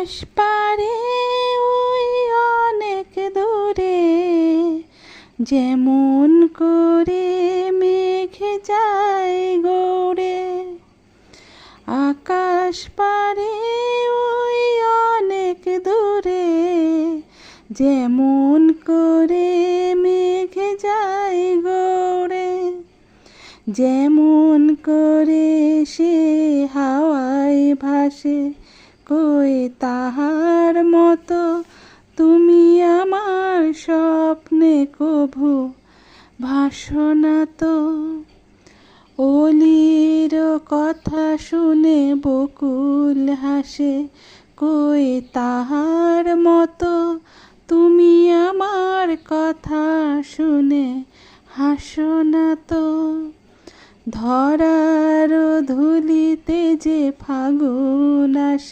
আকাশ পারে ওই অনেক দূরে, যেমন করে মেঘ যায় গৌড়ে। আকাশ পারে ওই অনেক দূরে, যেমন করে মেঘ যায় গৌড়ে। যেমন করে সে হাওয়ায় ভাসে, কই তাহার মতো তুমি আমার স্বপ্নে কভু ভাসো না তো। অলির কথা শুনে বকুল হাসে, কই তাহার মতো তুমি আমার কথা শুনে হাসো না তো। ধরার ধুলিতে যে ফাগুন আসে,